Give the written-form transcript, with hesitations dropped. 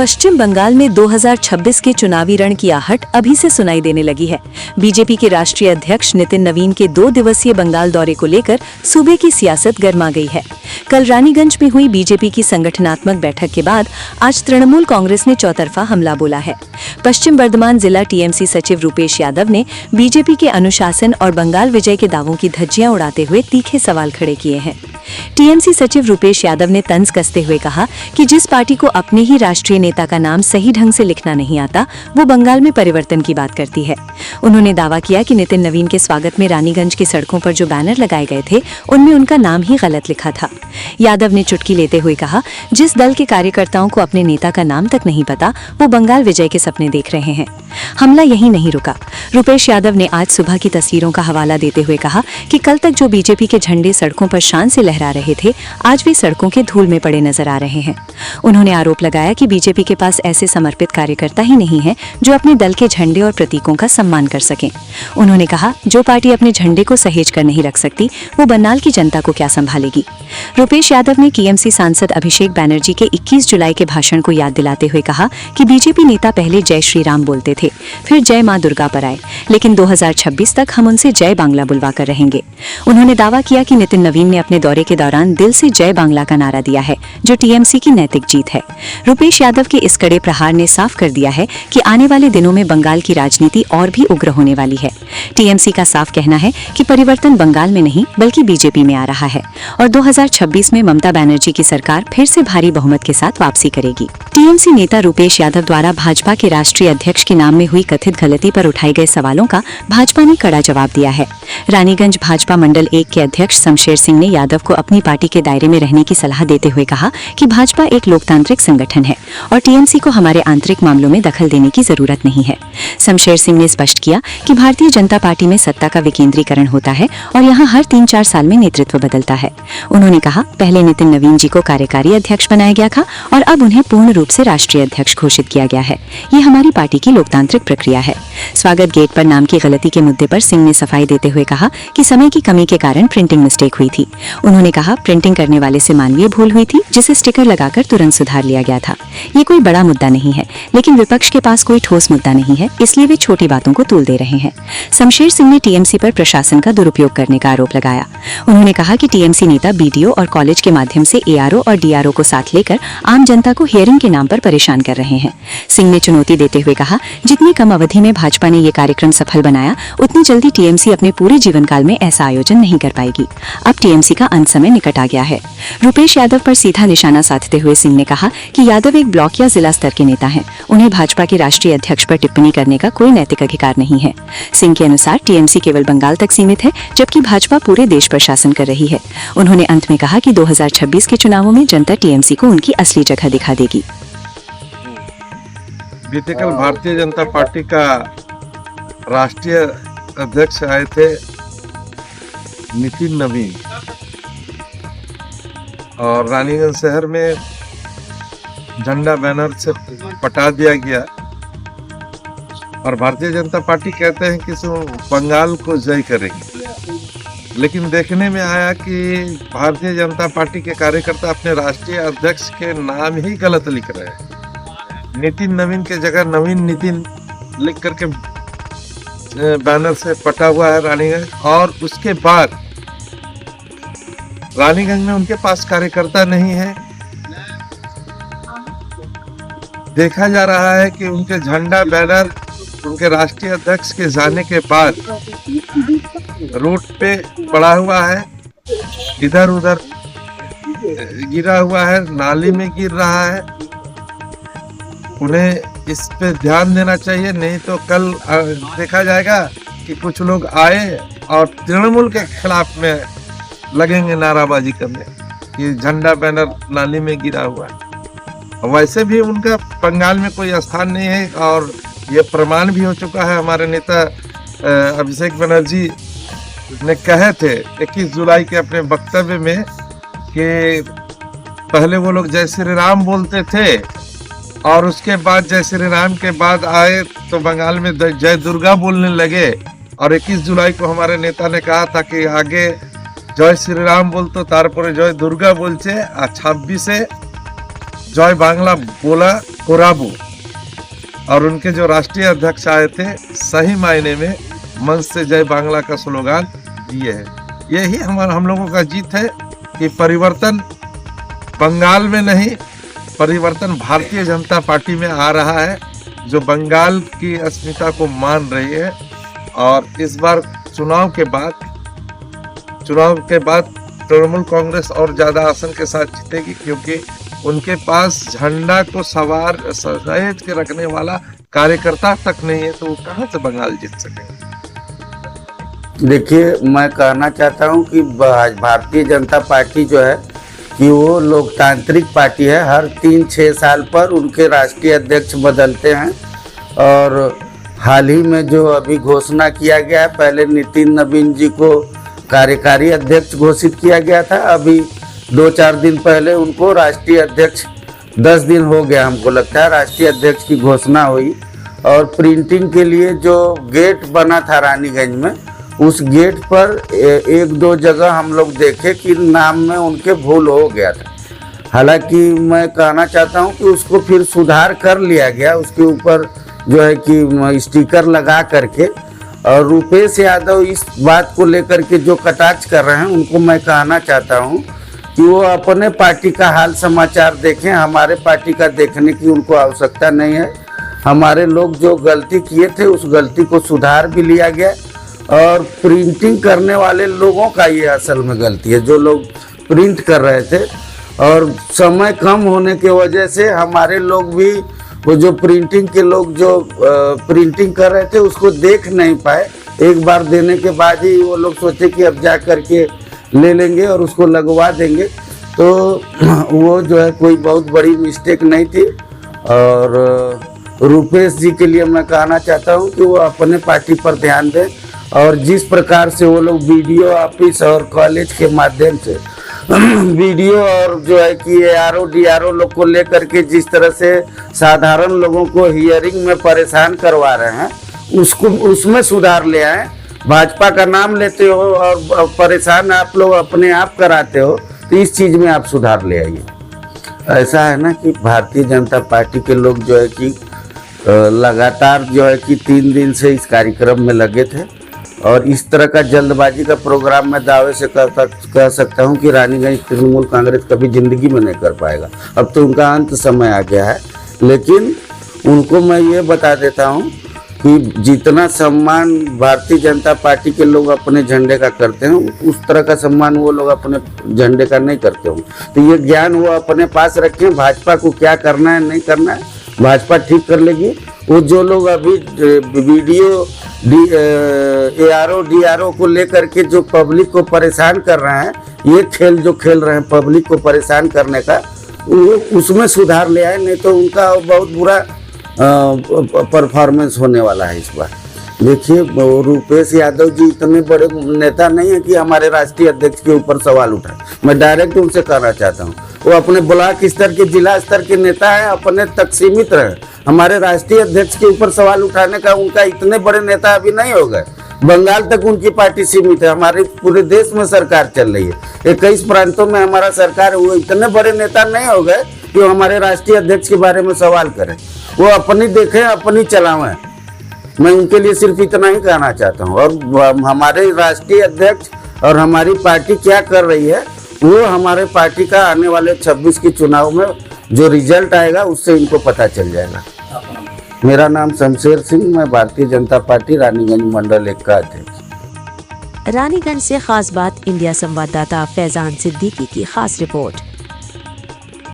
पश्चिम बंगाल में 2026 के चुनावी रण की आहट अभी से सुनाई देने लगी है। बीजेपी के राष्ट्रीय अध्यक्ष नितिन नवीन के 2 दिवसीय बंगाल दौरे को लेकर सूबे की सियासत गर्मा गई है। कल रानीगंज में हुई बीजेपी की संगठनात्मक बैठक के बाद आज तृणमूल कांग्रेस ने चौतरफा हमला बोला है। पश्चिम बर्धमान जिला टीएमसी सचिव रूपेश यादव ने बीजेपी के अनुशासन और बंगाल विजय के दावों की धज्जियां उड़ाते हुए तीखे सवाल खड़े किए हैं। टीएमसी सचिव रूपेश यादव ने तंज कसते हुए कहा कि जिस पार्टी को अपने ही राष्ट्रीय नेता का नाम सही ढंग से लिखना नहीं आता, वो बंगाल में परिवर्तन की बात करती है। उन्होंने दावा किया कि नितिन नवीन के स्वागत में रानीगंज की सड़कों पर जो बैनर लगाए गए थे, उनमें उनका नाम ही गलत लिखा था। यादव ने चुटकी लेते हुए कहा, जिस दल के कार्यकर्ताओं को अपने नेता का नाम तक नहीं पता, वो बंगाल विजय के सपने देख रहे हैं। हमला यहीं नहीं रुका। रूपेश यादव ने आज सुबह की तस्वीरों का हवाला देते हुए कहा कि कल तक जो बीजेपी के झंडे सड़कों पर शान से लहरा रहे थे, आज वे सड़कों के धूल में पड़े नजर आ रहे हैं। उन्होंने आरोप लगाया कि बीजेपी के पास ऐसे समर्पित कार्यकर्ता ही नहीं है जो अपने दल के झंडे और प्रतीकों का सम्मान कर सकें। उन्होंने कहा, जो पार्टी अपने झंडे को सहेज कर नहीं रख सकती, वो बन्नाल की जनता को क्या संभालेगी। रूपेश यादव ने टीएमसी सांसद अभिषेक बैनर्जी के 21 जुलाई के भाषण को याद दिलाते हुए कहा कि बीजेपी नेता पहले जय श्री राम बोलते थे, फिर जय मां दुर्गा पर आए, लेकिन 2026 तक हम उनसे जय बांग्ला बुलवा कर रहेंगे। उन्होंने दावा किया कि नितिन नवीन ने अपने दौरे के दौरान दिल से जय बांग्ला का नारा दिया है, जो टीएमसी की नैतिक जीत है। रूपेश यादव के इस कड़े प्रहार ने साफ कर दिया है कि आने वाले दिनों में बंगाल की राजनीति और भी उग्र होने वाली है। टीएमसी का साफ कहना है कि परिवर्तन बंगाल में नहीं बल्कि बीजेपी में आ रहा है और 2026 में ममता बनर्जी की सरकार फिर से भारी बहुमत के साथ वापसी करेगी। टीएमसी नेता रूपेश यादव द्वारा भाजपा के राष्ट्रीय अध्यक्ष के नाम में हुई कथित गलती पर उठाए गए सवालों का भाजपा ने कड़ा जवाब दिया है। रानीगंज भाजपा मंडल 1 के अध्यक्ष शमशेर सिंह ने यादव को अपनी पार्टी के दायरे में रहने की सलाह देते हुए कहा कि भाजपा एक लोकतांत्रिक संगठन है और टीएमसी को हमारे आंतरिक मामलों में दखल देने की जरूरत नहीं है। शमशेर सिंह ने स्पष्ट किया कि भारतीय जनता पार्टी में सत्ता का विकेंद्रीकरण होता है और यहाँ हर 3-4 साल में नेतृत्व बदलता है। उन्होंने कहा, पहले नितिन नवीन जी को कार्यकारी अध्यक्ष बनाया गया था और अब उन्हें पूर्ण रूप से राष्ट्रीय अध्यक्ष घोषित किया गया है। ये हमारी पार्टी की लोकतांत्रिक प्रक्रिया है। स्वागत गेट पर नाम की गलती के मुद्दे पर सिंह ने सफाई देते हुए कहा कि समय की कमी के कारण प्रिंटिंग मिस्टेक हुई थी। उन्होंने कहा, प्रिंटिंग करने वाले से मानवीय भूल हुई थी, जिसे स्टिकर लगाकर तुरंत सुधार लिया गया था। ये कोई बड़ा मुद्दा नहीं है, लेकिन विपक्ष के पास कोई ठोस मुद्दा नहीं है, इसलिए वे छोटी बातों को तूल दे रहे हैं। शमशेर सिंह ने टीएमसी पर प्रशासन का दुरुपयोग करने का आरोप लगाया। उन्होंने कहा कि टीएमसी नेता बीडीओ और कॉलेज के माध्यम से एआरओ और डीआरओ को साथ लेकर आम जनता को हियरिंग के नाम पर परेशान कर रहे हैं। सिंह ने चुनौती देते हुए कहा, जितनी कम अवधि में भाजपा ने ये कार्यक्रम सफल बनाया, उतनी जल्दी टीएमसी अपने पूरे जीवन काल में ऐसा आयोजन नहीं कर पाएगी। अब टीएमसी का अंत समय निकट आ गया है। रूपेश यादव पर सीधा निशाना साधते हुए सिंह ने कहा कि यादव एक ब्लॉक या जिला स्तर के नेता हैं। उन्हें भाजपा के राष्ट्रीय अध्यक्ष पर टिप्पणी करने का कोई नैतिक अधिकार नहीं है। सिंह के अनुसार टीएमसी केवल बंगाल तक सीमित है, जबकि भाजपा पूरे देश पर शासन कर रही है। उन्होंने अंत में कहा कि 2026 के चुनावों में जनता टीएमसी को उनकी असली जगह दिखा देगी। बीते कल भारतीय जनता पार्टी का राष्ट्रीय अध्यक्ष आए थे नितिन नवीन और रानीगंज शहर में झंडा बैनर से पटा दिया गया और भारतीय जनता पार्टी कहते हैं कि बंगाल को जय करेंगे, लेकिन देखने में आया कि भारतीय जनता पार्टी के कार्यकर्ता अपने राष्ट्रीय अध्यक्ष के नाम ही गलत लिख रहे हैं। नितिन नवीन के जगह नवीन नितिन लिख करके बैनर से पटा हुआ है रानीगंज, और उसके बाद रानीगंज में उनके पास कार्यकर्ता नहीं है। देखा जा रहा है कि उनके झंडा बैनर उनके राष्ट्रीय अध्यक्ष के जाने के बाद रोड पे पड़ा हुआ है, इधर उधर गिरा हुआ है, नाली में गिर रहा है। उन्हें इस पे ध्यान देना चाहिए, नहीं तो कल देखा जाएगा कि कुछ लोग आए और तृणमूल के खिलाफ में लगेंगे नाराबाजी करने कि झंडा बैनर नाली में गिरा हुआ है। वैसे भी उनका बंगाल में कोई स्थान नहीं है और ये प्रमाण भी हो चुका है। हमारे नेता अभिषेक बनर्जी ने कहे थे 21 जुलाई के अपने वक्तव्य में कि पहले वो लोग जय श्री राम बोलते थे और उसके बाद जय श्री राम के बाद आए तो बंगाल में जय दुर्गा बोलने लगे, और 21 जुलाई को हमारे नेता ने कहा था कि आगे जय श्री राम बोलते तारपरे जय दुर्गा बोलছে, আর 26 जय बांग्ला बोला कोराबू, और उनके जो राष्ट्रीय अध्यक्ष आए थे सही मायने में मंच से जय बांग्ला का स्लोगान दिए है। यही हम लोगों का जीत है कि परिवर्तन बंगाल में नहीं, परिवर्तन भारतीय जनता पार्टी में आ रहा है, जो बंगाल की अस्मिता को मान रही है। और इस बार चुनाव के बाद तृणमूल कांग्रेस और ज्यादा आसन के साथ जीतेगी, क्योंकि उनके पास झंडा को सहेज के रखने वाला कार्यकर्ता तक नहीं है, तो वो कहां से बंगाल जीत सके। देखिए, मैं कहना चाहता हूं कि भारतीय जनता पार्टी जो है कि वो लोकतांत्रिक पार्टी है। हर 3-6 साल पर उनके राष्ट्रीय अध्यक्ष बदलते हैं, और हाल ही में जो अभी घोषणा किया गया है, पहले नितिन नवीन जी को कार्यकारी अध्यक्ष घोषित किया गया था, अभी 2-4 दिन पहले उनको राष्ट्रीय अध्यक्ष, 10 दिन हो गया हमको लगता है, राष्ट्रीय अध्यक्ष की घोषणा हुई। और प्रिंटिंग के लिए जो गेट बना था रानीगंज में, उस गेट पर 1-2 जगह हम लोग देखे कि नाम में उनके भूल हो गया था। हालांकि मैं कहना चाहता हूं कि उसको फिर सुधार कर लिया गया, उसके ऊपर जो है कि स्टिकर लगा करके। और रुपेश यादव इस बात को लेकर के जो कटाक्ष कर रहे हैं, उनको मैं कहना चाहता हूं कि वो अपने पार्टी का हाल समाचार देखें, हमारे पार्टी का देखने की उनको आवश्यकता नहीं है। हमारे लोग जो गलती किए थे उस गलती को सुधार भी लिया गया, और प्रिंटिंग करने वाले लोगों का ये असल में गलती है, जो लोग प्रिंट कर रहे थे। और समय कम होने की वजह से हमारे लोग भी, वो जो प्रिंटिंग के लोग जो प्रिंटिंग कर रहे थे उसको देख नहीं पाए। एक बार देने के बाद ही वो लोग सोचे कि अब जा करके ले लेंगे और उसको लगवा देंगे, तो वो जो है कोई बहुत बड़ी मिस्टेक नहीं थी। और रुपेश जी के लिए मैं कहना चाहता हूँ कि वो अपने पार्टी पर ध्यान दें, और जिस प्रकार से वो लोग वीडियो ऑफिस और कॉलेज के माध्यम से वीडियो और जो है कि ARO DRO लोग को लेकर के जिस तरह से साधारण लोगों को हियरिंग में परेशान करवा रहे हैं, उसमें सुधार ले आए। भाजपा का नाम लेते हो और परेशान आप लोग अपने आप कराते हो, तो इस चीज़ में आप सुधार ले आइए। ऐसा है ना कि भारतीय जनता पार्टी के लोग जो है कि लगातार जो है कि 3 दिन से इस कार्यक्रम में लगे थे, और इस तरह का जल्दबाजी का प्रोग्राम मैं दावे से कह सकता हूं कि रानीगंज तृणमूल कांग्रेस कभी जिंदगी में नहीं कर पाएगा। अब तो उनका अंत समय आ गया है, लेकिन उनको मैं ये बता देता हूं कि जितना सम्मान भारतीय जनता पार्टी के लोग अपने झंडे का करते हैं, उस तरह का सम्मान वो लोग अपने झंडे का नहीं करते हों। तो ये ज्ञान वो अपने पास रखें, भाजपा को क्या करना है नहीं करना है भाजपा ठीक कर लेगी। वो जो लोग अभी वीडियो ARO DRO को लेकर के जो पब्लिक को परेशान कर रहे हैं, ये खेल जो खेल रहे हैं पब्लिक को परेशान करने का, वो उसमें सुधार ले आए, नहीं तो उनका बहुत बुरा परफॉर्मेंस होने वाला है इस बार। देखिए, रुपेश यादव जी इतने बड़े नेता नहीं है कि हमारे राष्ट्रीय अध्यक्ष के ऊपर सवाल उठाए। मैं डायरेक्ट उनसे कहना चाहता हूँ, वो अपने ब्लॉक स्तर के, जिला स्तर के नेता है, अपने तक सीमित रहे। हमारे राष्ट्रीय अध्यक्ष के ऊपर सवाल उठाने का उनका इतने बड़े नेता अभी नहीं हो गए। बंगाल तक उनकी पार्टी सीमित है, हमारे पूरे देश में सरकार चल रही है, 21 प्रांतों में हमारा सरकार। वो इतने बड़े नेता नहीं हो गए कि वो हमारे राष्ट्रीय अध्यक्ष के बारे में सवाल करें। वो अपनी देखें, अपनी चलावें। मैं उनके लिए सिर्फ इतना ही कहना चाहता हूँ। और हमारे राष्ट्रीय अध्यक्ष और हमारी पार्टी क्या कर रही है, वो हमारे पार्टी का आने वाले 26 के चुनाव में जो रिजल्ट आएगा उससे इनको पता चल जाएगा। मेरा नाम शमशेर सिंह, मैं भारतीय जनता पार्टी रानीगंज मंडल 1 का अध्यक्ष। रानीगंज से खास बात इंडिया संवाददाता फैजान सिद्दीकी की खास रिपोर्ट।